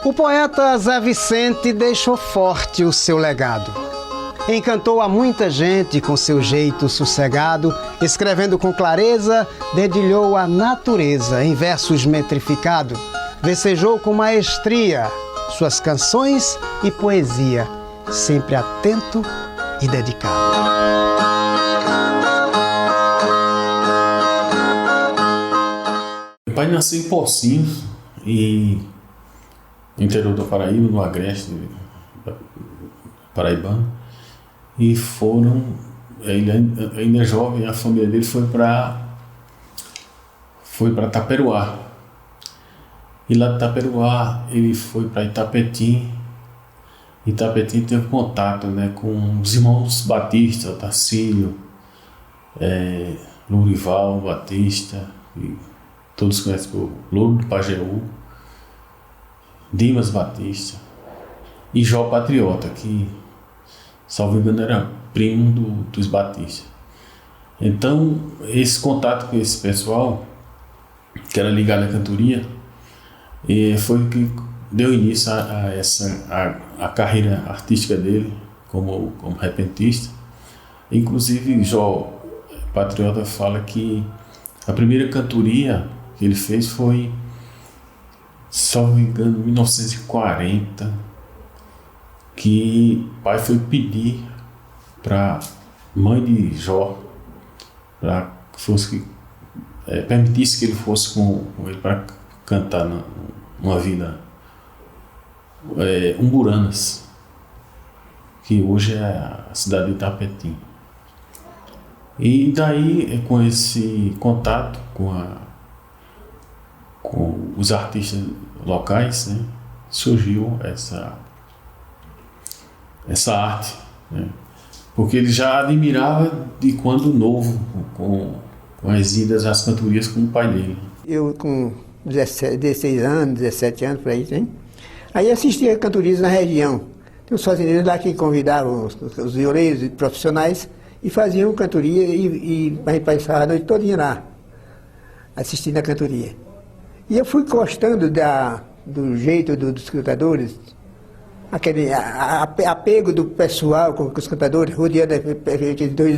O poeta Zé Vicente deixou forte o seu legado. Encantou a muita gente com seu jeito sossegado, escrevendo com clareza, dedilhou a natureza em versos metrificados, versejou com maestria suas canções e poesia, sempre atento e dedicado. Meu pai nasceu em Pocinhos, no interior da Paraíba, no Agreste paraibano, e ele ainda jovem, a família dele foi para Taperoá. E lá de Taperoá ele foi para Itapetim. Itapetim teve contato, né, com os irmãos Batista, Otacílio, Lourival Batista, e todos conhecem o Louro do Pajeú, Dimas Batista e Jó Patriota, que, salvo engano, era primo dos Batista. Então, esse contato com esse pessoal, que era ligado à cantoria, foi o que deu início a carreira artística dele como repentista. Inclusive, Jó Patriota fala que a primeira cantoria que ele fez foi, salvo engano, em 1940, que o pai foi pedir para mãe de Jó para que fosse permitisse que ele fosse com ele para cantar numa vila Umburanas, que hoje é a cidade de Itapetim. E daí, com esse contato com os artistas locais, né, surgiu essa arte, né, porque ele já admirava de quando novo com as idas às cantorias com o pai dele. Eu com 16 anos, 17 anos, por aí, sim. Aí assistia cantorias na região. Tem uns fazendeiros lá que convidavam os violeiros profissionais e faziam cantoria e a gente passava a noite todinha lá, assistindo a cantoria. E eu fui gostando do jeito dos cantadores, aquele apego do pessoal com os cantadores, rodeando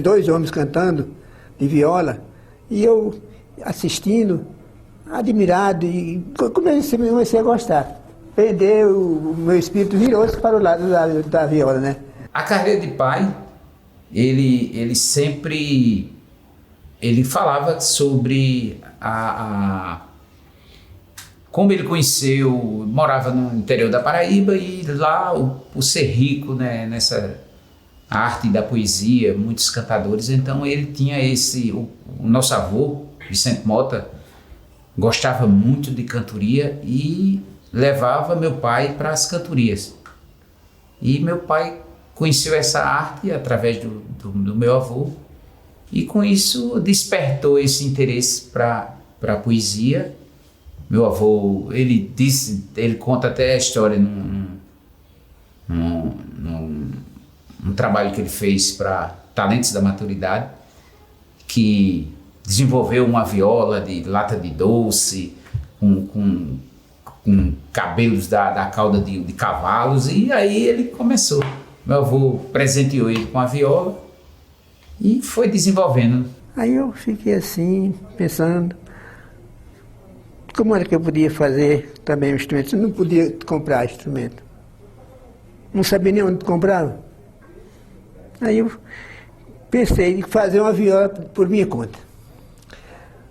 dois homens cantando de viola, e eu assistindo, admirado, e comecei a gostar. Perdeu, o meu espírito virou-se para o lado da viola, né? A carreira de pai, ele sempre falava sobre como ele conheceu, morava no interior da Paraíba e lá por ser rico, né, nessa arte da poesia, muitos cantadores, então ele tinha o nosso avô, Vicente Mota, gostava muito de cantoria e levava meu pai para as cantorias. E meu pai conheceu essa arte através do meu avô e com isso despertou esse interesse para a poesia. Meu avô, ele conta até a história num trabalho que ele fez para Talentos da Maturidade, que desenvolveu uma viola de lata de doce, com cabelos da cauda de cavalos, e aí ele começou. Meu avô presenteou ele com a viola e foi desenvolvendo. Aí eu fiquei assim, pensando, como era que eu podia fazer também um instrumento? Eu não podia comprar instrumento. Não sabia nem onde comprava. Aí eu pensei em fazer uma viola por minha conta.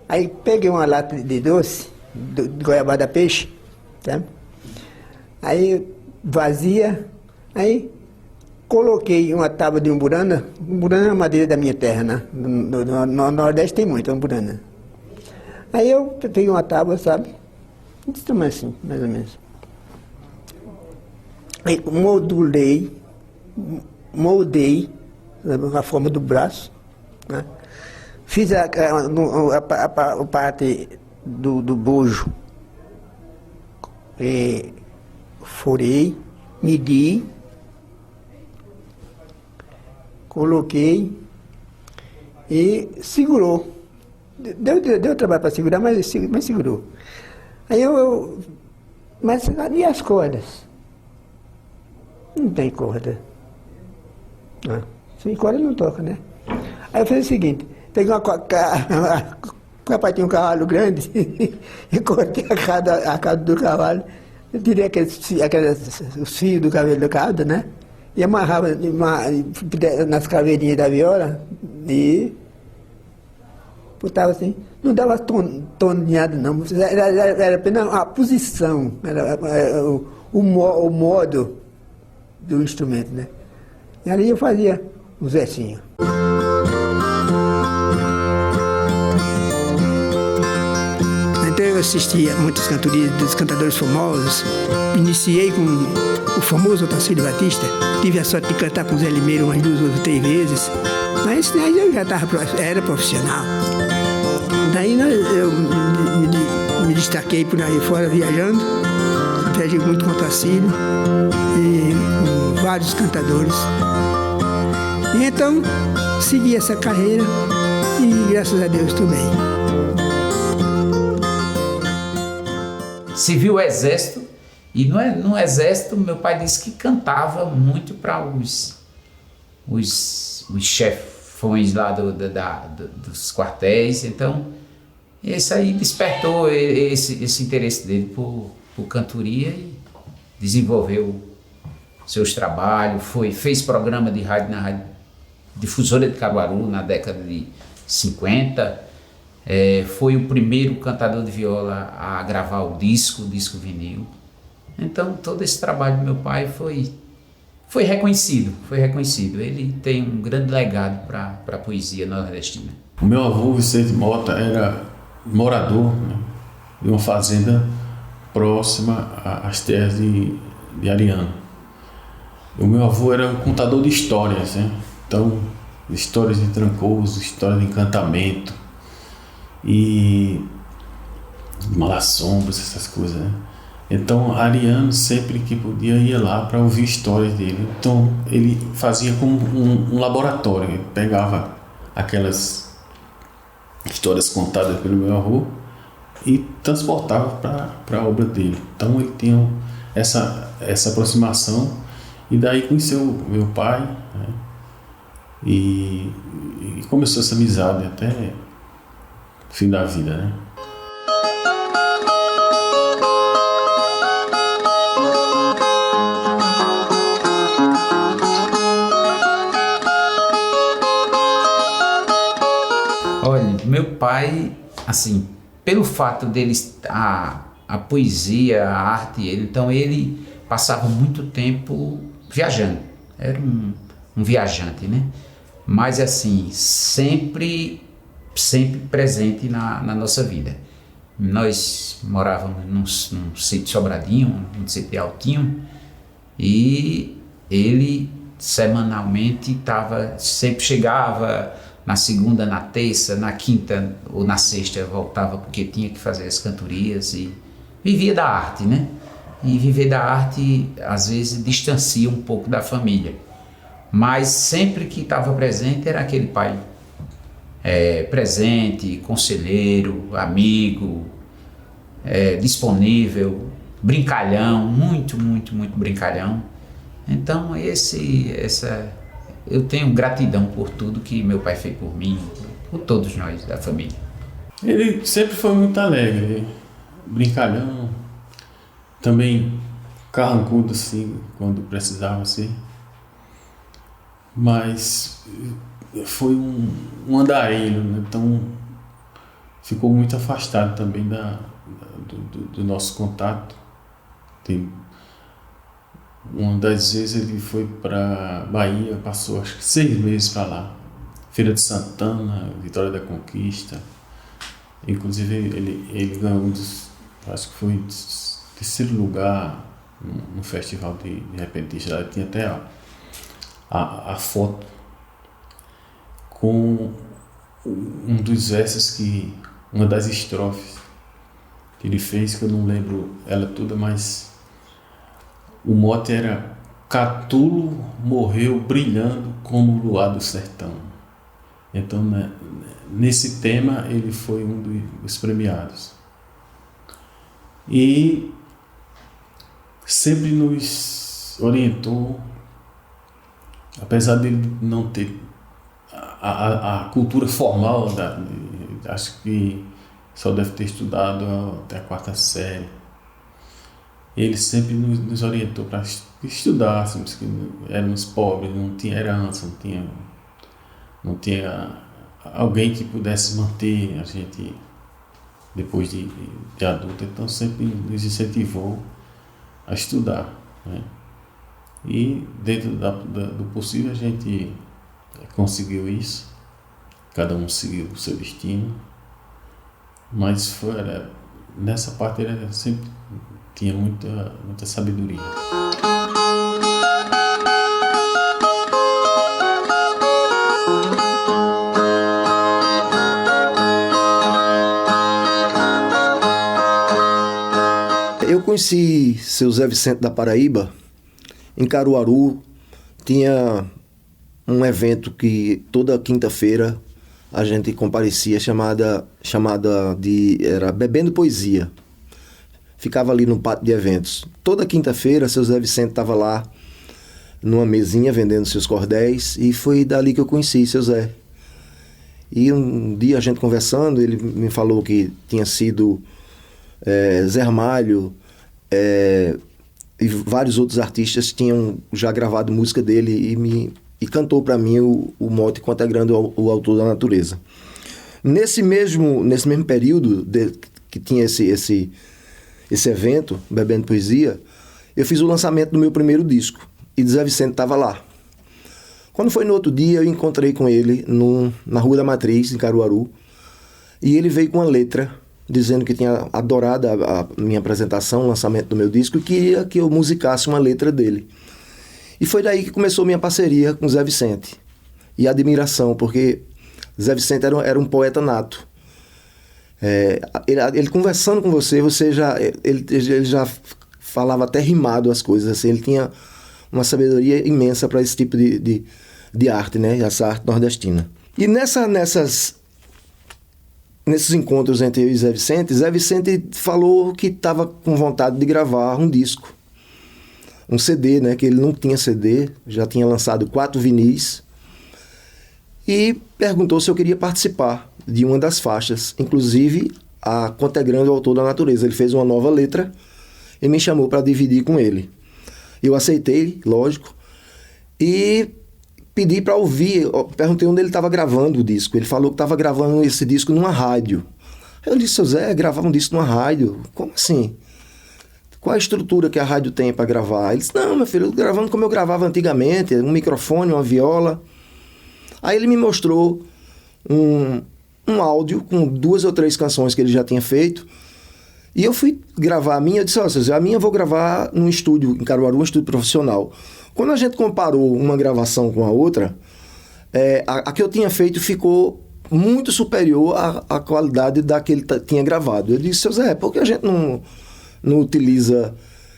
Aí peguei uma lata de doce, de goiabada peixe, tá? Aí vazia, aí coloquei uma tábua de umburana. Umburana é a madeira da minha terra, né? No Nordeste tem muito umburana. Aí eu peguei uma tábua, sabe? Desse tamanho assim, mais ou menos. Aí moldei a forma do braço, né? Fiz a parte do bojo, furei, medi, coloquei e segurou. Deu trabalho para segurar, mas segurou. Aí eu Mas e as cordas? Não tem corda. Ah, sem corda não toca, né? Aí eu fiz o seguinte, peguei papai tinha um cavalo grande e cortei a cauda do cavalo, eu tirei os fios do cabelo da cauda, né? E amarrava nas caveirinhas da viola e botava assim. Não dava tonhada não, era apenas a posição, era o modo do instrumento, né? E ali eu fazia os versinhos. Então eu assistia muitas cantorias dos cantadores famosos. Iniciei com o famoso Otacílio Batista. Tive a sorte de cantar com o Zé Limeiro umas 2 ou 3 vezes. Mas aí eu já era profissional. Daí eu me destaquei por aí fora viajando. Viajei muito com o Otacílio e com vários cantadores. E então segui essa carreira e graças a Deus estou bem. Serviu o exército e no exército meu pai disse que cantava muito para os chefões lá dos quartéis. Então isso aí despertou esse interesse dele por cantoria e desenvolveu seus trabalhos, fez programa de rádio na Rádio Difusora de Caruaru na década de 50. Foi o primeiro cantador de viola a gravar o disco vinil. Então todo esse trabalho do meu pai foi reconhecido. Ele tem um grande legado para a poesia nordestina. O meu avô Vicente Mota era morador, né, de uma fazenda próxima às terras de Ariano. O meu avô era um contador de histórias, né? Então, histórias de Trancoso, histórias de encantamento e Mal-Assombros, essas coisas, né? Então, Ariano sempre que podia ia lá para ouvir histórias dele. Então, ele fazia como um laboratório. Ele pegava aquelas histórias contadas pelo meu avô e transportava para a obra dele. Então, ele tinha essa aproximação e daí conheceu meu pai, né? E começou essa amizade até o fim da vida, né? Olha, meu pai, assim, pelo fato dele, a poesia, a arte, então ele passava muito tempo viajando, era um viajante, né? Mas assim, sempre presente na nossa vida. Nós morávamos num sítio Sobradinho, num sítio Altinho, e ele semanalmente sempre chegava na segunda, na terça, na quinta ou na sexta voltava porque tinha que fazer as cantorias e vivia da arte, né? E viver da arte às vezes distancia um pouco da família, mas sempre que estava presente era aquele pai presente, conselheiro, amigo, disponível, brincalhão, muito brincalhão. Então eu tenho gratidão por tudo que meu pai fez por mim, por todos nós da família. Ele sempre foi muito alegre, brincalhão, também carrancudo assim, quando precisava ser. Mas foi um andarilho, né? Então ficou muito afastado também do nosso contato. Uma das vezes ele foi para Bahia, passou acho que 6 meses para lá. Feira de Santana, Vitória da Conquista. Inclusive ele ganhou acho que foi terceiro lugar no festival de repentistas. Lá tinha até a foto com um dos versos uma das estrofes que ele fez, que eu não lembro ela toda, mas o mote era: Catulo morreu brilhando como o luar do sertão. Então, né, nesse tema ele foi um dos premiados. E sempre nos orientou, apesar dele não ter a cultura formal, acho que só deve ter estudado até a 4ª série. Ele sempre nos orientou para estudássemos, que éramos pobres, não tinha herança, não tinha alguém que pudesse manter a gente depois de adulto. Então sempre nos incentivou a estudar, né? E dentro do possível a gente conseguiu isso, cada um seguiu o seu destino, mas nessa parte ele sempre tinha muita sabedoria. Eu conheci seu Zé Vicente da Paraíba. Em Caruaru tinha um evento que toda quinta-feira a gente comparecia, era Bebendo Poesia. Ficava ali no pátio de eventos. Toda quinta-feira seu Zé Vicente estava lá numa mesinha vendendo seus cordéis, e foi dali que eu conheci seu Zé. E um dia a gente conversando, ele me falou que tinha sido Zé Ramalho, e vários outros artistas tinham já gravado música dele, e cantou para mim o mote Consagrando o Autor da Natureza. Nesse mesmo período que tinha esse evento, Bebendo Poesia, eu fiz o lançamento do meu primeiro disco, e Zé Vicente estava lá. Quando foi no outro dia, eu encontrei com ele na Rua da Matriz, em Caruaru, e ele veio com uma letra dizendo que tinha adorado a minha apresentação, o lançamento do meu disco, e queria que eu musicasse uma letra dele. E foi daí que começou minha parceria com Zé Vicente. E a admiração, porque Zé Vicente era um poeta nato. Ele conversando com você ele já falava até rimado as coisas, assim, ele tinha uma sabedoria imensa para esse tipo de arte, né? Essa arte nordestina. E nesses encontros entre eu e Zé Vicente falou que estava com vontade de gravar um disco, um CD, né? Que ele não tinha CD, já tinha lançado 4 vinis, e perguntou se eu queria participar de uma das faixas, inclusive a Consagrando o Autor da Natureza. Ele fez uma nova letra e me chamou para dividir com ele. Eu aceitei, lógico, e pedi para ouvir. Perguntei onde ele estava gravando o disco. Ele falou que estava gravando esse disco numa rádio. Eu disse: seu Zé, gravar um disco numa rádio? Como assim? Qual a estrutura que a rádio tem para gravar? Ele disse: não, meu filho, eu tô gravando como eu gravava antigamente, um microfone, uma viola. Aí ele me mostrou um áudio com 2 ou 3 canções que ele já tinha feito. E eu fui gravar a minha. Eu disse: ó, seu Zé, a minha eu vou gravar num estúdio em Caruaru, um estúdio profissional. Quando a gente comparou uma gravação com a outra, a que eu tinha feito ficou muito superior à qualidade da que ele tinha gravado. Eu disse: seu Zé, por que a gente não utiliza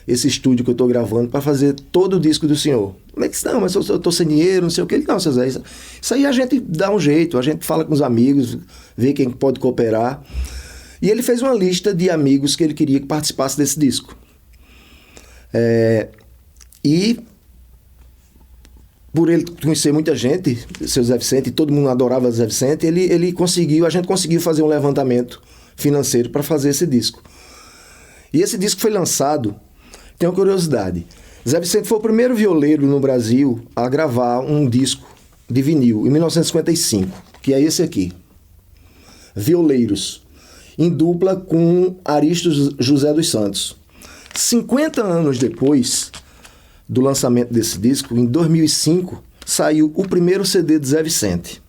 esse estúdio que eu estou gravando para fazer todo o disco do senhor? Ele disse: não, mas eu estou sem dinheiro, não sei o que. Ele: não, seu Zé, isso aí a gente dá um jeito, a gente fala com os amigos, vê quem pode cooperar. E ele fez uma lista de amigos que ele queria que participasse desse disco. E por ele conhecer muita gente, seu Zé Vicente, todo mundo adorava Zé Vicente, a gente conseguiu fazer um levantamento financeiro para fazer esse disco. E esse disco foi lançado, tem uma curiosidade: Zé Vicente foi o primeiro violeiro no Brasil a gravar um disco de vinil, em 1955, que é esse aqui, Violeiros, em dupla com Aristos José dos Santos. 50 anos depois do lançamento desse disco, em 2005, saiu o primeiro CD de Zé Vicente,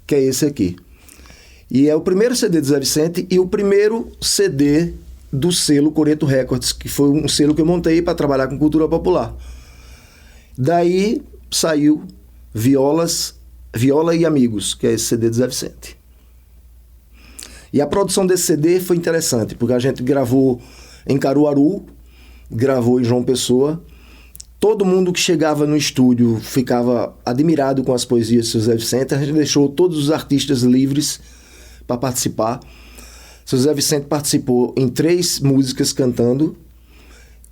que é esse aqui. E é o primeiro CD de Zé Vicente e o primeiro CD do selo Coreto Records, que foi um selo que eu montei para trabalhar com cultura popular. Daí saiu Viola e Amigos, que é esse CD de Zé Vicente. E a produção desse CD foi interessante, porque a gente gravou em Caruaru, gravou em João Pessoa. Todo mundo que chegava no estúdio ficava admirado com as poesias de seu Zé Vicente. A gente deixou todos os artistas livres para participar. Seu Zé Vicente participou em 3 músicas cantando,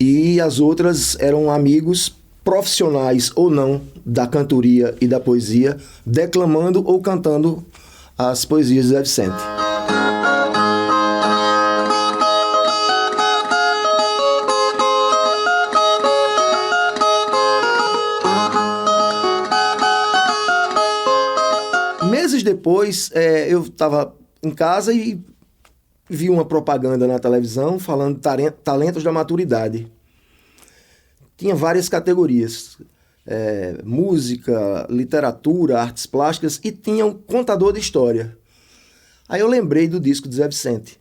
e as outras eram amigos profissionais ou não da cantoria e da poesia, declamando ou cantando as poesias de Zé Vicente. Meses depois, eu estava em casa e vi uma propaganda na televisão falando de talentos da maturidade. Tinha várias categorias, música, literatura, artes plásticas, e tinha um contador de história. Aí eu lembrei do disco de Zé Vicente.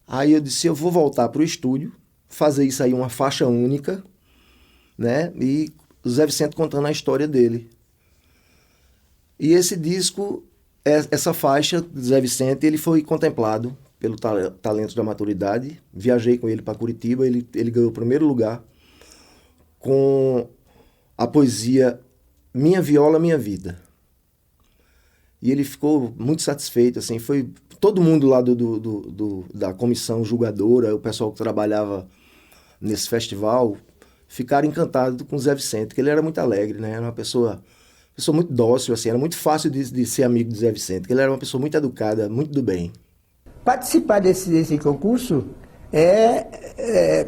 Aí eu disse, eu vou voltar para o estúdio, fazer isso aí uma faixa única, né? E o Zé Vicente contando a história dele. E esse disco, essa faixa do Zé Vicente, ele foi contemplado pelo Talentos da Maturidade. Viajei com ele para Curitiba, ele ganhou o primeiro lugar com a poesia Minha Viola, Minha Vida. E ele ficou muito satisfeito, assim, foi todo mundo lá da comissão julgadora, o pessoal que trabalhava nesse festival, ficaram encantados com o Zé Vicente, que ele era muito alegre, né? Era uma pessoa muito dócil, assim, era muito fácil de ser amigo do Zé Vicente, que ele era uma pessoa muito educada, muito do bem. Participar desse concurso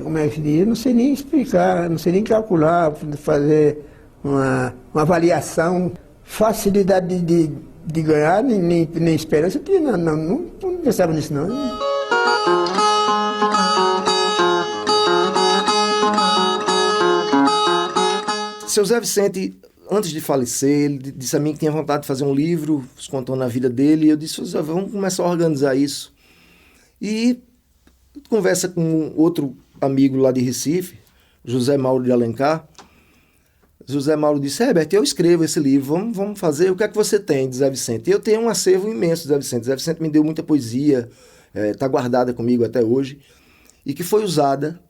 como é que se diz? Não sei nem explicar, não sei nem calcular, fazer uma avaliação, facilidade de ganhar, nem esperança, não pensava nisso não. Seu Zé Vicente, antes de falecer, ele disse a mim que tinha vontade de fazer um livro contando a vida dele, e eu disse, vamos começar a organizar isso. E conversa com outro amigo lá de Recife, José Mauro de Alencar. José Mauro disse, Herbert, eu escrevo esse livro, vamos fazer, o que é que você tem de Zé Vicente? E eu tenho um acervo imenso de Zé Vicente. Zé Vicente me deu muita poesia, está guardada comigo até hoje, e que foi usada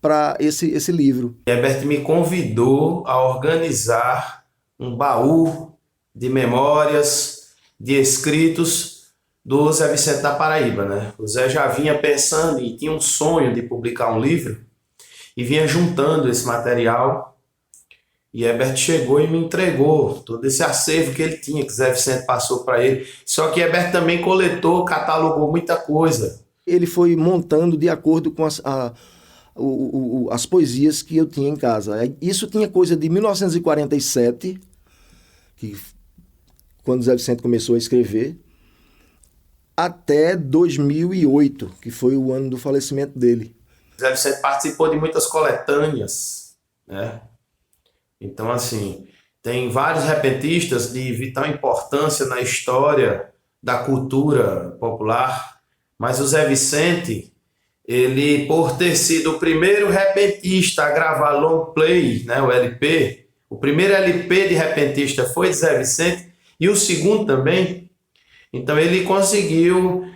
para esse livro. Herbert me convidou a organizar um baú de memórias, de escritos do Zé Vicente da Paraíba, né? O Zé já vinha pensando e tinha um sonho de publicar um livro e vinha juntando esse material, e Herbert chegou e me entregou todo esse acervo que ele tinha, que Zé Vicente passou para ele. Só que Herbert também coletou, catalogou muita coisa. Ele foi montando de acordo com as poesias que eu tinha em casa. Isso tinha coisa de 1947, quando Zé Vicente começou a escrever, até 2008, que foi o ano do falecimento dele. Zé Vicente participou de muitas coletâneas, né? Então, assim, tem vários repentistas de vital importância na história da cultura popular, mas o Zé Vicente, ele, por ter sido o primeiro repentista a gravar long play, né, o LP, o primeiro LP de repentista foi de Zé Vicente, e o segundo também. Então ele conseguiu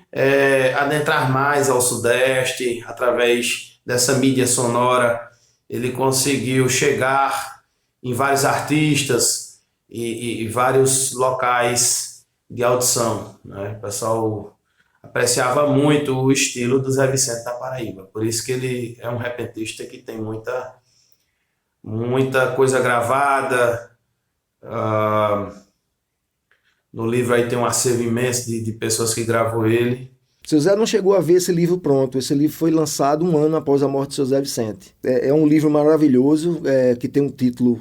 adentrar mais ao Sudeste, através dessa mídia sonora, ele conseguiu chegar em vários artistas e vários locais de audição, né? O pessoal apreciava muito o estilo do Zé Vicente da Paraíba, por isso que ele é um repentista que tem muita coisa gravada. No livro aí tem um acervo imenso de pessoas que gravou ele. Seu Zé não chegou a ver esse livro pronto. Esse livro foi lançado um ano após a morte de seu Zé Vicente. É um livro maravilhoso, que tem um título,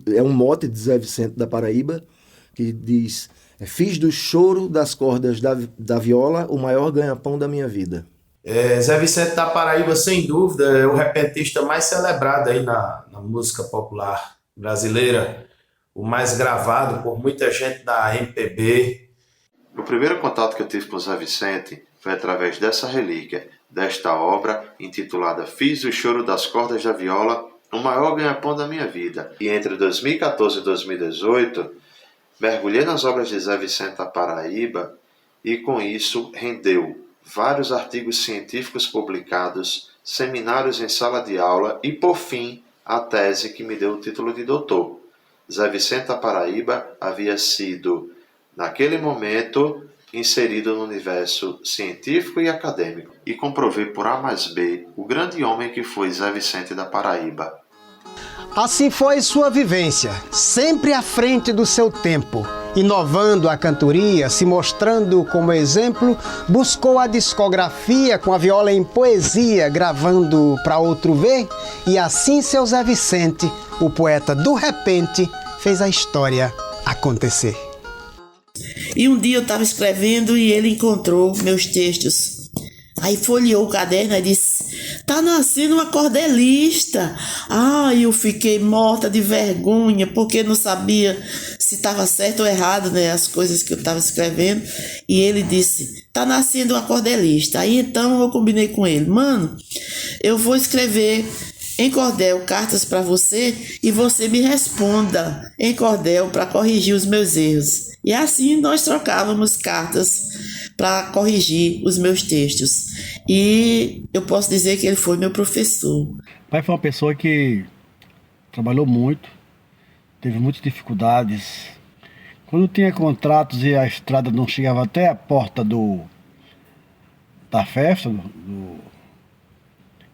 é um mote de Zé Vicente da Paraíba, que diz: fiz do choro das cordas da viola o maior ganha-pão da minha vida. Zé Vicente da Paraíba, sem dúvida, é o repentista mais celebrado aí na música popular brasileira, o mais gravado por muita gente da MPB. O primeiro contato que eu tive com o Zé Vicente foi através dessa relíquia, desta obra intitulada Fiz o Choro das Cordas da Viola, o maior ganha-pão da minha vida. E entre 2014 e 2018, mergulhei nas obras de Zé Vicente da Paraíba e com isso rendeu vários artigos científicos publicados, seminários em sala de aula e, por fim, a tese que me deu o título de doutor. Zé Vicente da Paraíba havia sido, naquele momento, inserido no universo científico e acadêmico, e comprovei por A mais B o grande homem que foi Zé Vicente da Paraíba. Assim foi sua vivência, sempre à frente do seu tempo. Inovando a cantoria, se mostrando como exemplo, buscou a discografia com a viola em poesia, gravando para outro ver, e assim seu Zé Vicente, o poeta do repente, fez a história acontecer. E um dia eu estava escrevendo e ele encontrou meus textos. Aí folheou o caderno e disse: "Tá nascendo uma cordelista." Eu fiquei morta de vergonha, porque não sabia se estava certo ou errado, né, as coisas que eu estava escrevendo. E ele disse: "Tá nascendo uma cordelista." Aí então eu combinei com ele: "Mano, eu vou escrever em cordel cartas para você e você me responda em cordel para corrigir os meus erros." E assim nós trocávamos cartas para corrigir os meus textos. E eu posso dizer que ele foi meu professor. O pai foi uma pessoa que trabalhou muito, teve muitas dificuldades. Quando tinha contratos e a estrada não chegava até a porta da festa,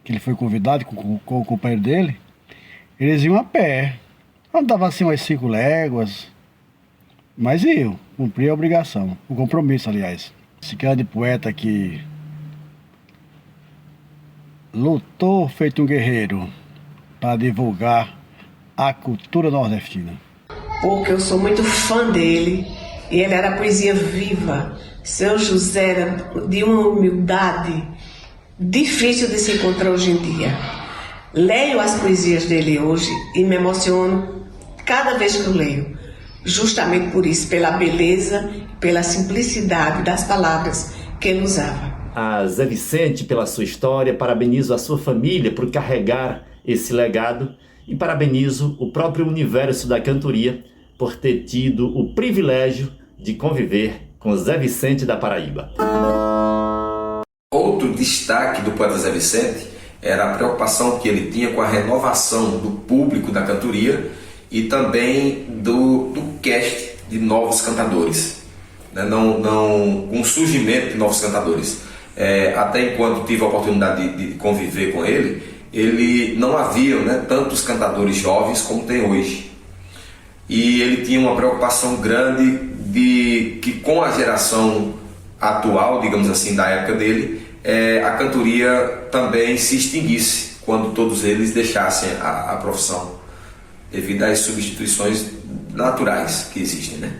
que ele foi convidado com o companheiro dele, eles iam a pé. Andava assim umas 5 léguas, mas iam, cumprir a obrigação, o compromisso, aliás. Esse grande poeta que lutou feito um guerreiro para divulgar a cultura nordestina. Porque eu sou muito fã dele, e ele era poesia viva. Seu José era de uma humildade difícil de se encontrar hoje em dia. Leio as poesias dele hoje e me emociono cada vez que eu leio, justamente por isso, pela beleza, pela simplicidade das palavras que ele usava. A Zé Vicente, pela sua história, parabenizo a sua família por carregar esse legado e parabenizo o próprio universo da cantoria por ter tido o privilégio de conviver com Zé Vicente da Paraíba. Outro destaque do poeta Zé Vicente era a preocupação que ele tinha com a renovação do público da cantoria e também do cast de novos cantadores, né? Com o surgimento de novos cantadores. Até enquanto tive a oportunidade de conviver com ele não havia, né, tantos cantadores jovens como tem hoje. E ele tinha uma preocupação grande de que com a geração atual, digamos assim, da época dele, a cantoria também se extinguisse quando todos eles deixassem a profissão, devido às substituições naturais que existem, né?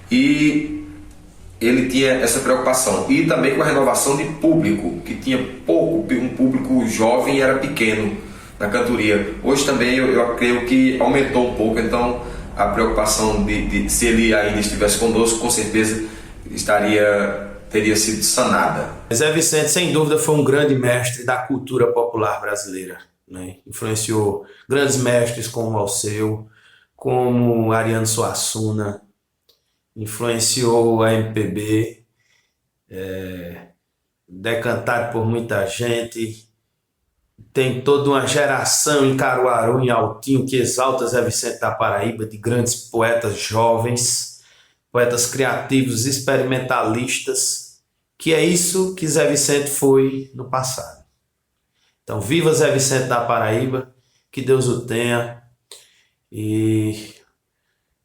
E ele tinha essa preocupação, e também com a renovação de público, que tinha um público jovem e era pequeno na cantoria. Hoje também eu creio que aumentou um pouco, então a preocupação de se ele ainda estivesse conosco, com certeza teria sido sanada. Zé Vicente, sem dúvida, foi um grande mestre da cultura popular brasileira, né? Influenciou grandes mestres como Alceu, como Ariano Suassuna, influenciou a MPB, decantado por muita gente. Tem toda uma geração em Caruaru, em Altinho, que exalta Zé Vicente da Paraíba, de grandes poetas jovens, poetas criativos, experimentalistas, que é isso que Zé Vicente foi no passado. Então, viva Zé Vicente da Paraíba, que Deus o tenha, e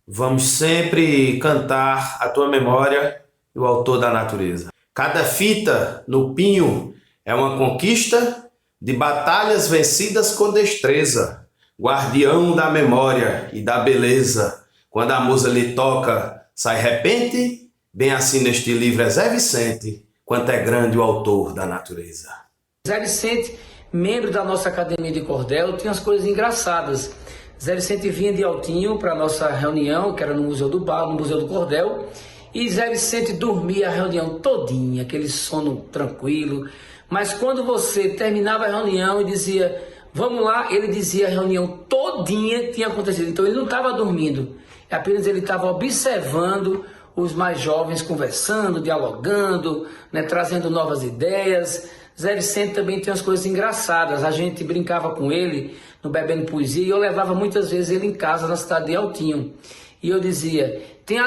vamos sempre cantar a tua memória e o autor da natureza. Cada fita no pinho é uma conquista de batalhas vencidas com destreza, guardião da memória e da beleza. Quando a musa lhe toca, sai repente, bem assim neste livro é Zé Vicente, quanto é grande o autor da natureza. Zé Vicente, membro da nossa Academia de Cordel, tinha as coisas engraçadas. Zé Vicente vinha de Altinho para a nossa reunião, que era no Museu do Bar, no Museu do Cordel, e Zé Vicente dormia a reunião todinha, aquele sono tranquilo. Mas quando você terminava a reunião e dizia, vamos lá, ele dizia a reunião todinha tinha acontecido. Então ele não estava dormindo, apenas ele estava observando os mais jovens conversando, dialogando, né, trazendo novas ideias. Zé Vicente também tem umas coisas engraçadas. A gente brincava com ele no Bebendo Poesia e eu levava muitas vezes ele em casa na cidade de Altinho. E eu dizia, tem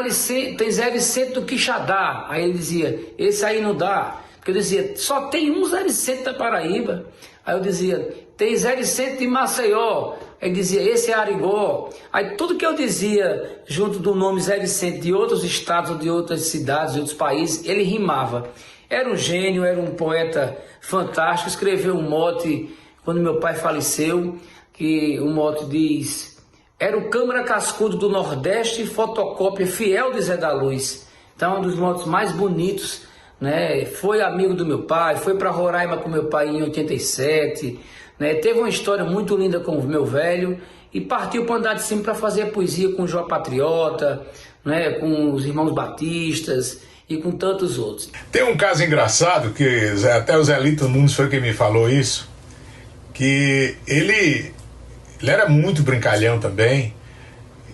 Zé Vicente do Quixadá. Aí ele dizia, esse aí não dá. Porque eu dizia, só tem um Zé Vicente da Paraíba. Aí eu dizia, tem Zé Vicente de Maceió. Aí ele dizia, esse é Arigó. Aí tudo que eu dizia junto do nome Zé Vicente de outros estados, ou de outras cidades, de outros países, ele rimava. Era um gênio, era um poeta fantástico. Escreveu um mote quando meu pai faleceu, que o mote diz, era o Câmara Cascudo do Nordeste, fotocópia fiel de Zé da Luz. Então, um dos motes mais bonitos, né? Foi amigo do meu pai, foi para Roraima com meu pai em 87, né? Teve uma história muito linda com o meu velho e partiu para andar de cima para fazer poesia com o Jó Patriota, né? Com os irmãos Batistas e com tantos outros. Tem um caso engraçado que até o Zé Lito Nunes foi quem me falou isso, que ele era muito brincalhão também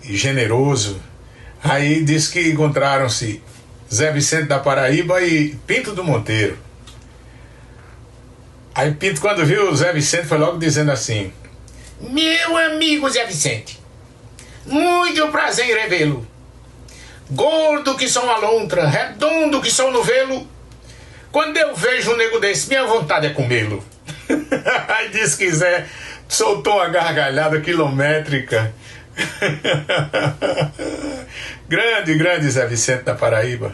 e generoso. Aí disse que encontraram-se Zé Vicente da Paraíba e Pinto do Monteiro. Aí Pinto, quando viu o Zé Vicente, foi logo dizendo assim: meu amigo Zé Vicente, muito prazer em revê-lo. Gordo que sou uma lontra, redondo que sou um novelo. Quando eu vejo um nego desse, minha vontade é comê-lo. Aí disse que Zé soltou uma gargalhada quilométrica. Grande Zé Vicente da Paraíba.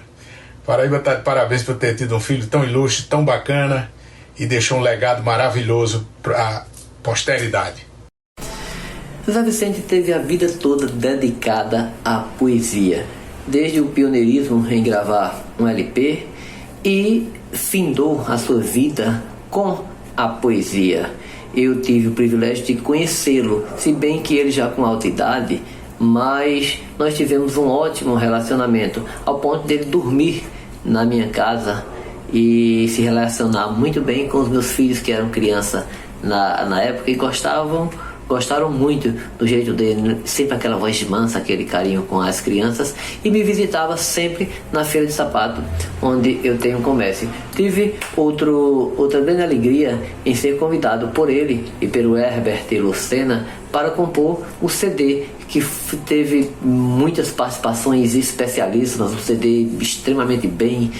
Paraíba está de parabéns por ter tido um filho tão ilustre, tão bacana e deixou um legado maravilhoso para a posteridade. Zé Vicente teve a vida toda dedicada à poesia, desde o pioneirismo em gravar um LP e findou a sua vida com a poesia. Eu tive o privilégio de conhecê-lo, se bem que ele já com alta idade, mas nós tivemos um ótimo relacionamento, ao ponto dele dormir na minha casa e se relacionar muito bem com os meus filhos, que eram criança na época e gostaram muito do jeito dele, sempre aquela voz mansa, aquele carinho com as crianças, e me visitava sempre na Feira de Sapato, onde eu tenho um comércio. Tive outra grande alegria em ser convidado por ele e pelo Herbert e Lucena para compor o CD, que teve muitas participações especialíssimas, um CD extremamente bem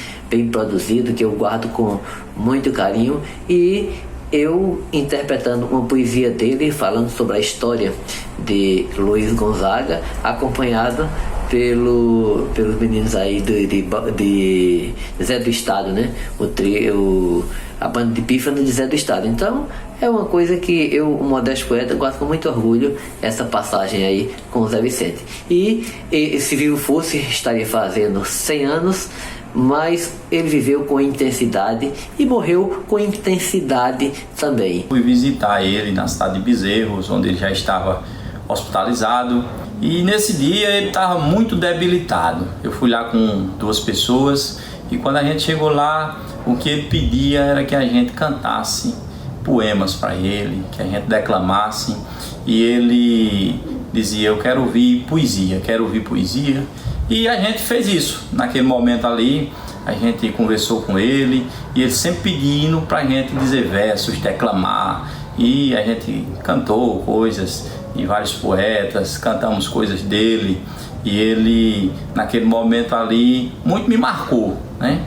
produzido, que eu guardo com muito carinho, e eu interpretando uma poesia dele, falando sobre a história de Luiz Gonzaga, acompanhado pelos meninos aí de Zé do Estado, né? A banda de pífano de Zé do Estado. Então é uma coisa que eu, o modesto poeta, guardo com muito orgulho, essa passagem aí com o Zé Vicente. E se vivo fosse, estaria fazendo 100 anos, mas ele viveu com intensidade e morreu com intensidade também. Fui visitar ele na cidade de Bezerros, onde ele já estava hospitalizado, e nesse dia ele estava muito debilitado. Eu fui lá com 2 pessoas e quando a gente chegou lá, o que ele pedia era que a gente cantasse poemas para ele, que a gente declamasse, e ele dizia: eu quero ouvir poesia. E a gente fez isso. Naquele momento ali, a gente conversou com ele e ele sempre pedindo pra gente dizer versos, declamar. E a gente cantou coisas de vários poetas, cantamos coisas dele. E ele, naquele momento ali, muito me marcou, né?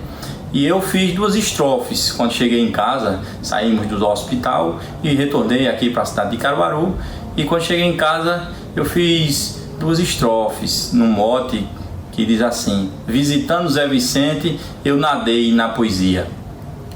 E eu fiz 2 estrofes. Quando cheguei em casa, saímos do hospital e retornei aqui para a cidade de Caruaru. E quando cheguei em casa, eu fiz 2 estrofes num mote que diz assim: visitando Zé Vicente, eu nadei na poesia.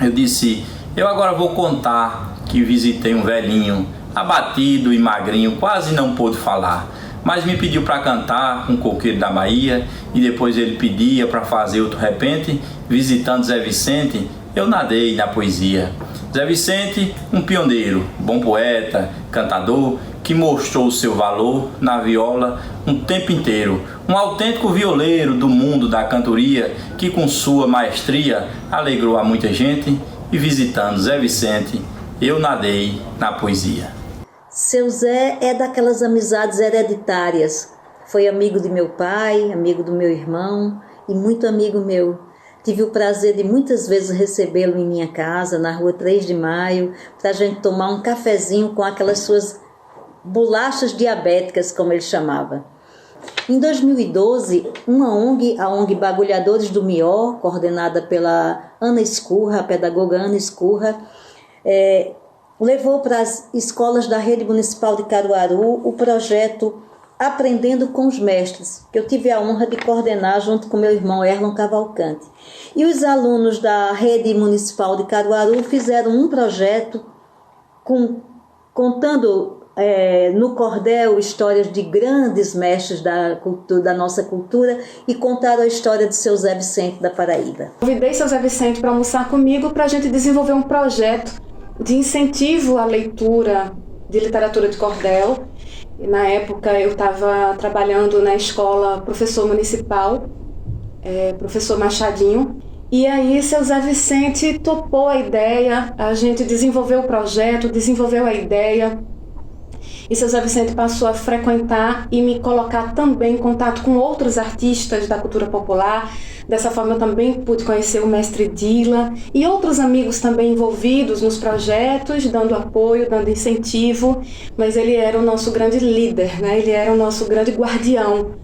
Eu disse: eu agora vou contar que visitei um velhinho, abatido e magrinho, quase não pôde falar, mas me pediu para cantar um coqueiro da Bahia, e depois ele pedia para fazer outro repente. Visitando Zé Vicente, eu nadei na poesia. Zé Vicente, um pioneiro, bom poeta, cantador, que mostrou o seu valor na viola um tempo inteiro. Um autêntico violeiro do mundo da cantoria, que com sua maestria alegrou a muita gente. E visitando Zé Vicente, eu nadei na poesia. Seu Zé é daquelas amizades hereditárias. Foi amigo de meu pai, amigo do meu irmão e muito amigo meu. Tive o prazer de muitas vezes recebê-lo em minha casa, na rua 3 de Maio, para a gente tomar um cafezinho com aquelas suas bolachas diabéticas, como ele chamava. Em 2012, uma ONG, a ONG Bagulhadores do Mió, coordenada pela Ana Escurra, a pedagoga Ana Escurra, levou para as escolas da Rede Municipal de Caruaru o projeto Aprendendo com os Mestres, que eu tive a honra de coordenar junto com meu irmão Erlon Cavalcante. E os alunos da Rede Municipal de Caruaru fizeram um projeto contando no cordel histórias de grandes mestres da nossa cultura e contaram a história de seu Zé Vicente da Paraíba. Convidei seu Zé Vicente para almoçar comigo para a gente desenvolver um projeto de incentivo à leitura de literatura de cordel. E na época eu estava trabalhando na escola professor municipal, professor Machadinho, e aí seu Zé Vicente topou a ideia, a gente desenvolveu o projeto, desenvolveu a ideia, e seu Zé Vicente passou a frequentar e me colocar também em contato com outros artistas da cultura popular. Dessa forma eu também pude conhecer o mestre Dila e outros amigos também envolvidos nos projetos, dando apoio, dando incentivo, mas ele era o nosso grande líder, né? Ele era o nosso grande guardião.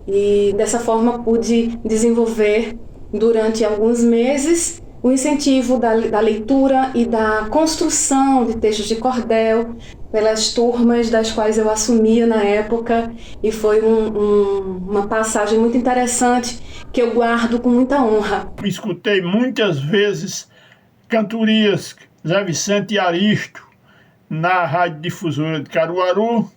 E dessa forma pude desenvolver durante alguns meses o incentivo da leitura e da construção de textos de cordel pelas turmas das quais eu assumia na época, e foi uma passagem muito interessante que eu guardo com muita honra. Escutei muitas vezes cantorias Zé Vicente e Aristo na Rádio Difusora de Caruaru,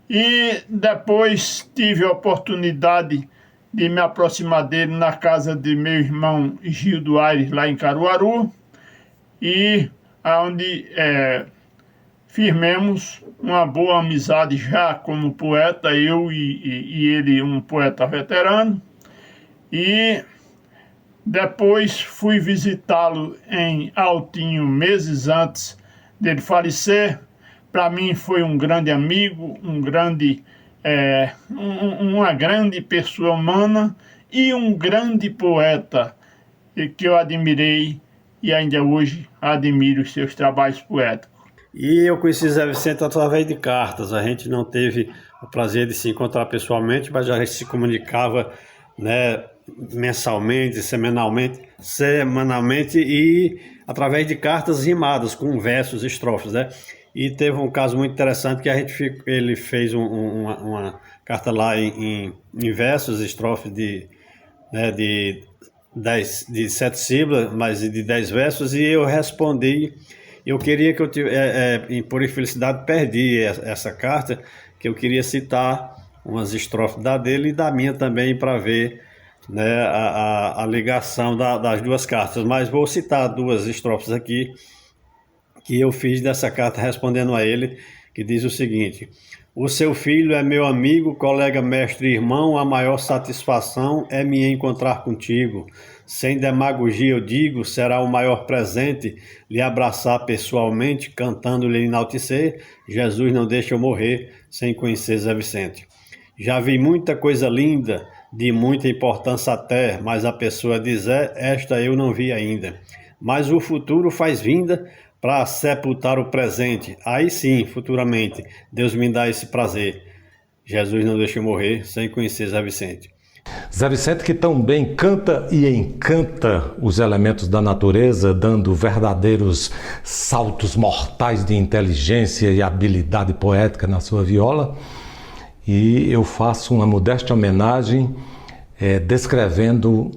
e depois tive a oportunidade de me aproximar dele na casa de meu irmão Gildo Aires, lá em Caruaru, e onde firmemos uma boa amizade já como poeta, eu e ele, um poeta veterano, e depois fui visitá-lo em Altinho meses antes dele falecer. Para mim foi um grande amigo, uma grande pessoa humana e um grande poeta que eu admirei e ainda hoje admiro os seus trabalhos poéticos. E eu conheci Zé Vicente através de cartas. A gente não teve o prazer de se encontrar pessoalmente, mas a gente se comunicava, né, mensalmente, semanalmente e através de cartas rimadas com versos, estrofes, né? E teve um caso muito interessante que ele fez uma carta lá em versos, estrofes de 7 sílabas, mas de 10 versos, e eu respondi. Eu queria que por infelicidade perdi essa carta, que eu queria citar umas estrofes da dele e da minha também para ver, né, a ligação das duas cartas. Mas vou citar 2 estrofes aqui que eu fiz dessa carta respondendo a ele, que diz o seguinte: o seu filho é meu amigo, colega, mestre e irmão, a maior satisfação é me encontrar contigo. Sem demagogia eu digo, será o maior presente lhe abraçar pessoalmente, cantando-lhe enaltecer, Jesus não deixa eu morrer sem conhecer Zé Vicente. Já vi muita coisa linda, de muita importância até, mas a pessoa de Zé, esta eu não vi ainda. Mas o futuro faz vinda para sepultar o presente. Aí sim, futuramente, Deus me dá esse prazer. Jesus não deixa eu morrer sem conhecer Zé Vicente. Zé Vicente, que tão bem canta e encanta os elementos da natureza, dando verdadeiros saltos mortais de inteligência e habilidade poética na sua viola. E eu faço uma modesta homenagem descrevendo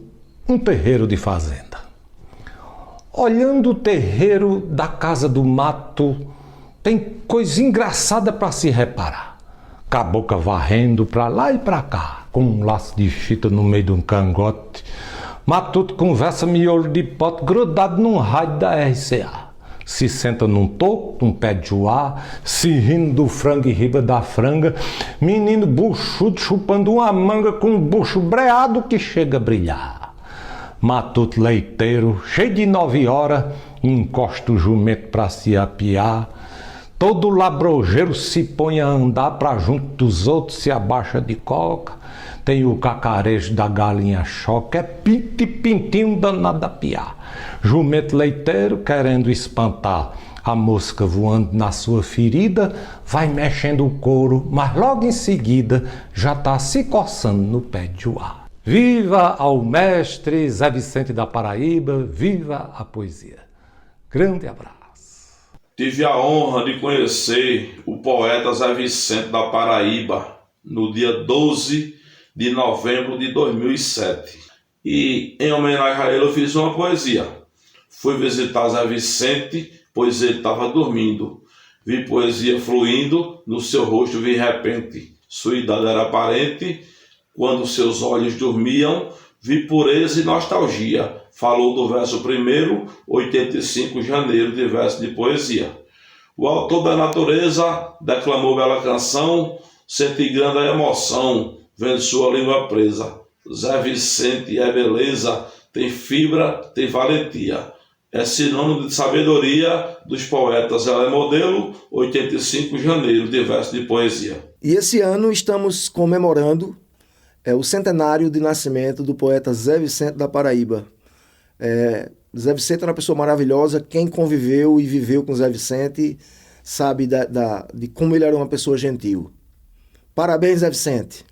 um terreiro de fazenda. Olhando o terreiro da Casa do Mato, tem coisa engraçada para se reparar. Cabocla varrendo para lá e para cá, com um laço de fita no meio de um cangote. Matuto conversa miolo de pote grudado num raio da RCA. Se senta num toco, num pé de joá, se rindo do frango e riba da franga. Menino buchudo chupando uma manga com um bucho breado que chega a brilhar. Matuto leiteiro, cheio de 9 horas, encosta o jumento pra se apiar. Todo labrojeiro se põe a andar pra junto dos outros, se abaixa de coca. Tem o cacarejo da galinha choca, é pinto e pintinho danado a piar. Jumento leiteiro querendo espantar A mosca voando na sua ferida vai mexendo o couro, mas logo em seguida já está se coçando no pé de joá. Viva ao mestre Zé Vicente da Paraíba, viva a poesia. Grande abraço. Tive a honra de conhecer o poeta Zé Vicente da Paraíba no dia 12 de novembro de 2007. E em homenagem a ele eu fiz uma poesia. Fui visitar Zé Vicente, pois ele estava dormindo. Vi poesia fluindo, no seu rosto vi repente. Sua idade era aparente, quando seus olhos dormiam, vi pureza e nostalgia. Falou do verso primeiro, 85 de janeiro, de verso de poesia. O autor da natureza declamou bela canção, senti grande emoção, vendo sua língua presa. Zé Vicente é beleza, tem fibra, tem valentia. É sinônimo de sabedoria dos poetas. Ela é modelo, 85 de janeiro, de verso de poesia. E esse ano estamos comemorando o centenário de nascimento do poeta Zé Vicente da Paraíba. Zé Vicente é uma pessoa maravilhosa. Quem conviveu e viveu com Zé Vicente sabe de como ele era uma pessoa gentil. Parabéns, Zé Vicente.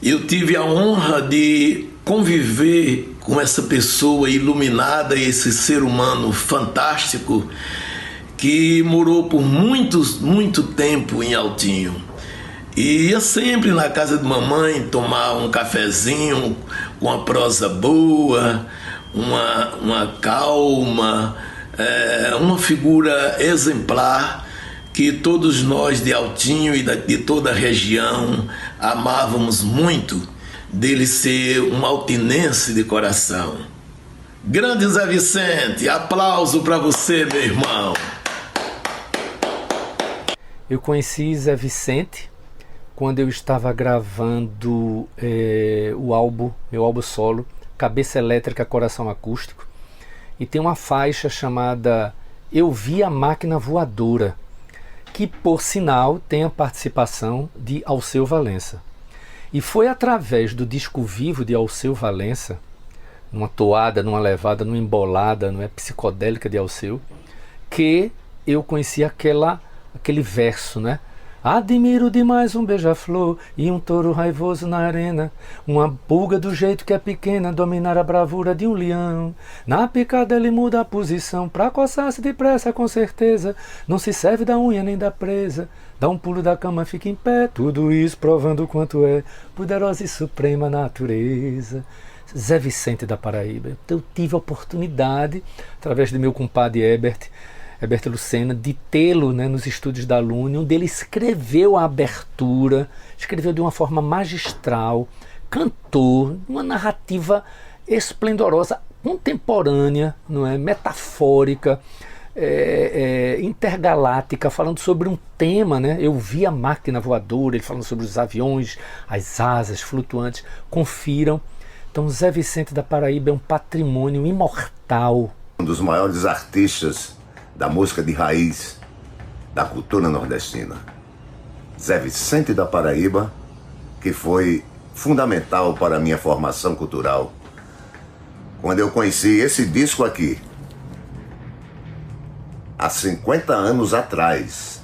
Eu tive a honra de conviver com essa pessoa iluminada, esse ser humano fantástico que morou por muito tempo em Altinho. E ia sempre na casa de mamãe tomar um cafezinho com a prosa boa, uma calma, uma figura exemplar que todos nós de Altinho e de toda a região amávamos muito, dele ser um altinense de coração. Grande Zé Vicente, aplauso para você, meu irmão. Eu conheci Zé Vicente quando eu estava gravando meu álbum solo, Cabeça Elétrica, Coração Acústico, e tem uma faixa chamada Eu Vi a Máquina Voadora, que por sinal tem a participação de Alceu Valença. E foi através do disco vivo de Alceu Valença, numa toada, numa levada, numa embolada, não é, psicodélica de Alceu, que eu conheci aquele verso, né? Admiro demais um beija-flor e um touro raivoso na arena, uma pulga do jeito que é pequena dominar a bravura de um leão. Na picada ele muda a posição pra coçar-se depressa, com certeza. Não se serve da unha nem da presa, dá um pulo da cama, fica em pé. Tudo isso provando o quanto é poderosa e suprema natureza. Zé Vicente da Paraíba. Eu tive a oportunidade, através do meu compadre Herbert Lucena, de tê-lo, né, nos estúdios da Lune, onde ele escreveu a abertura, escreveu de uma forma magistral, cantou uma narrativa esplendorosa, contemporânea, não é, metafórica, intergaláctica, falando sobre um tema, né? Eu vi a máquina voadora, ele falando sobre os aviões, as asas flutuantes. Confiram. Então, Zé Vicente da Paraíba é um patrimônio imortal. Um dos maiores artistas da música de raiz, da cultura nordestina. Zé Vicente da Paraíba, que foi fundamental para a minha formação cultural. Quando eu conheci esse disco aqui, há 50 anos atrás,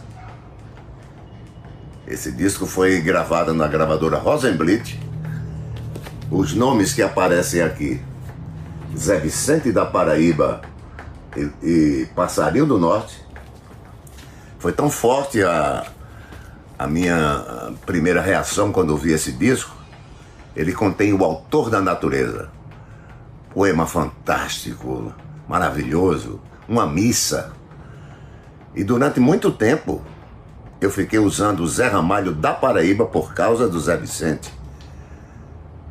esse disco foi gravado na gravadora Rosenblit. Os nomes que aparecem aqui, Zé Vicente da Paraíba e Passarinho do Norte, foi tão forte a minha primeira reação quando eu vi esse disco. Ele contém O Autor da Natureza, poema fantástico, maravilhoso, uma missa. E durante muito tempo eu fiquei usando o Zé Ramalho da Paraíba por causa do Zé Vicente.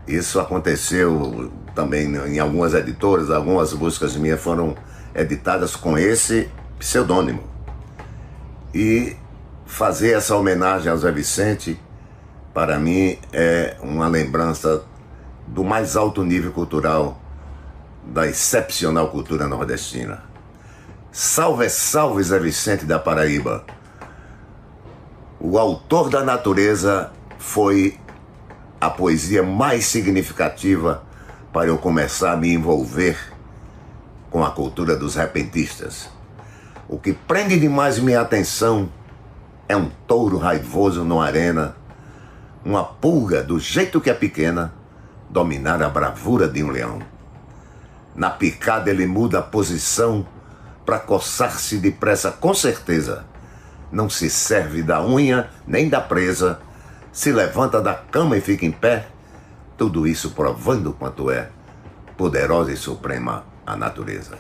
Isso aconteceu também em algumas editoras, algumas músicas minhas foram editadas com esse pseudônimo. E fazer essa homenagem ao Zé Vicente, para mim, é uma lembrança do mais alto nível cultural, da excepcional cultura nordestina. Salve, salve Zé Vicente da Paraíba! O Autor da Natureza foi a poesia mais significativa para eu começar a me envolver com a cultura dos repentistas. O que prende demais minha atenção é um touro raivoso numa arena, uma pulga do jeito que é pequena, dominar a bravura de um leão. Na picada ele muda a posição para coçar-se depressa, com certeza. Não se serve da unha nem da presa, se levanta da cama e fica em pé, tudo isso provando quanto é poderosa e suprema a natureza.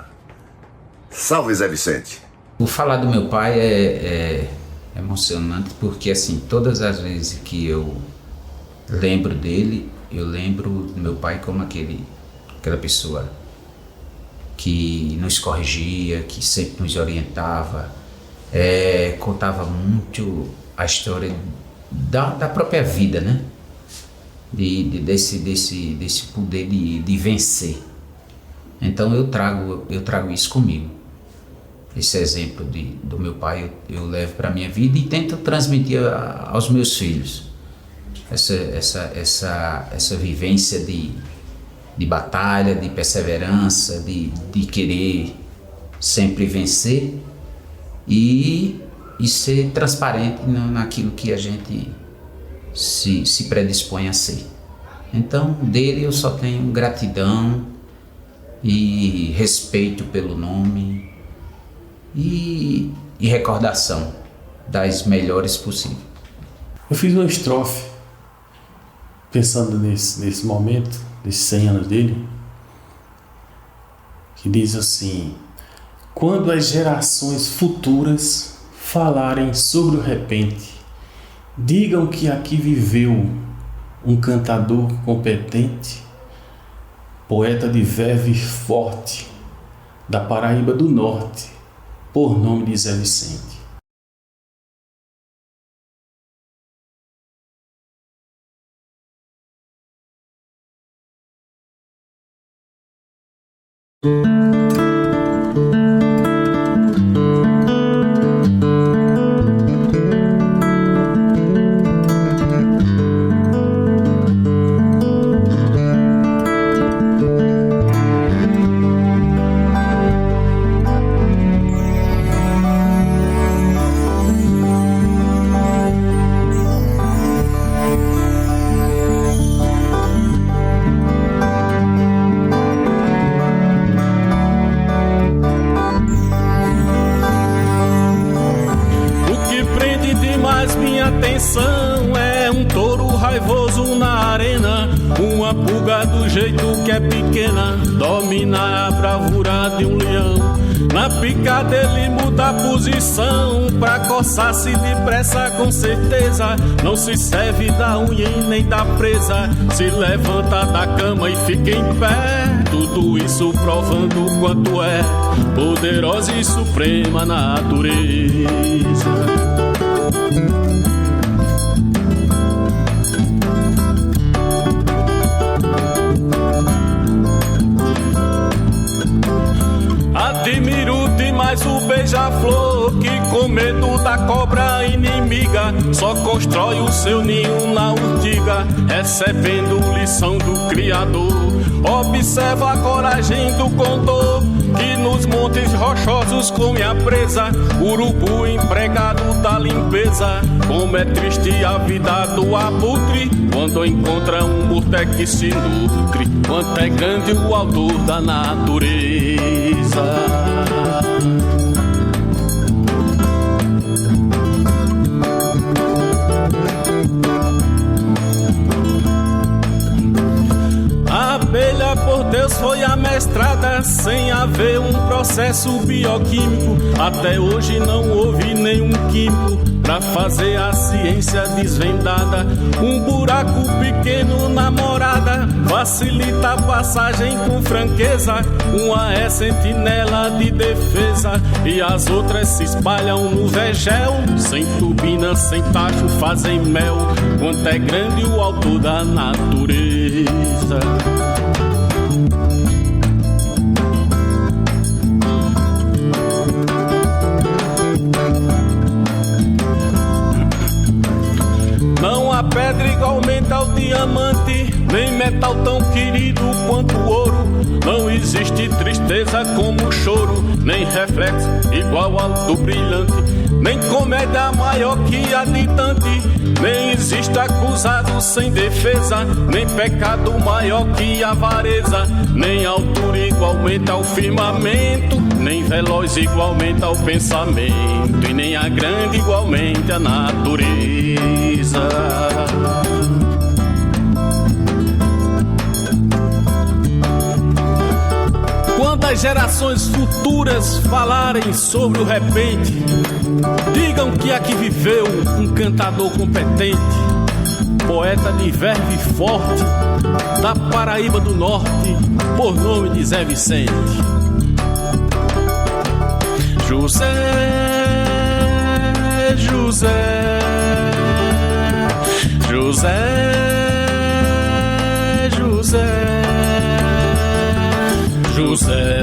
Salve, Zé Vicente! O falar do meu pai é emocionante porque, assim, todas as vezes que eu lembro dele, eu lembro do meu pai como aquela pessoa que nos corrigia, que sempre nos orientava, contava muito a história da própria vida, né? Desse poder de vencer. Então eu trago isso comigo. Esse exemplo do meu pai eu levo para a minha vida e tento transmitir aos meus filhos. Essa vivência de batalha, de perseverança, de querer sempre vencer e ser transparente naquilo que a gente se predispõe a ser. Então, dele eu só tenho gratidão e respeito pelo nome e recordação das melhores possíveis. Eu fiz uma estrofe pensando nesse momento, nesses 100 anos dele, que diz assim: quando as gerações futuras falarem sobre o repente, digam que aqui viveu um cantador competente, poeta de verve forte, da Paraíba do Norte, por nome de Zé Vicente. É um touro raivoso na arena, uma pulga do jeito que é pequena, domina a bravura de um leão. Na picada ele muda a posição pra coçar-se depressa, com certeza. Não se serve da unha e nem da presa, se levanta da cama e fica em pé. Tudo isso provando quanto é poderosa e suprema a natureza. Admiro demais o beija-flor que, com medo da cobra inimiga, só constrói o seu ninho na urtiga, recebendo lição do Criador. Observa a coragem do condor que nos montes rochosos come a presa, urubu empregado da limpeza. Como é triste a vida do abutre quando encontra um murté que se nutre. Quanto é grande o autor da natureza. A abelha, por Deus, foi amestrada sem haver um processo bioquímico. Até hoje não houve nenhum químico pra fazer a ciência desvendada. Um buraco pequeno na morada facilita a passagem com franqueza. Uma é sentinela de defesa e as outras se espalham no vegel. Sem turbina, sem tacho, fazem mel. Quanto é grande o autor da natureza. Não a pedra igualmente ao diamante, nem metal tão querido quanto o ouro. Não existe tristeza como o choro, nem reflexo igual ao do brilhante, nem comédia maior que a de Dante, nem existe acusado sem defesa, nem pecado maior que a avareza, nem altura igualmente ao firmamento, nem veloz igualmente ao pensamento, e nem a grande igualmente à natureza. Quando as gerações futuras falarem sobre o repente, digam que aqui viveu um cantador competente, poeta de verve forte, da Paraíba do Norte, por nome de Zé Vicente. José, José, José, José, José,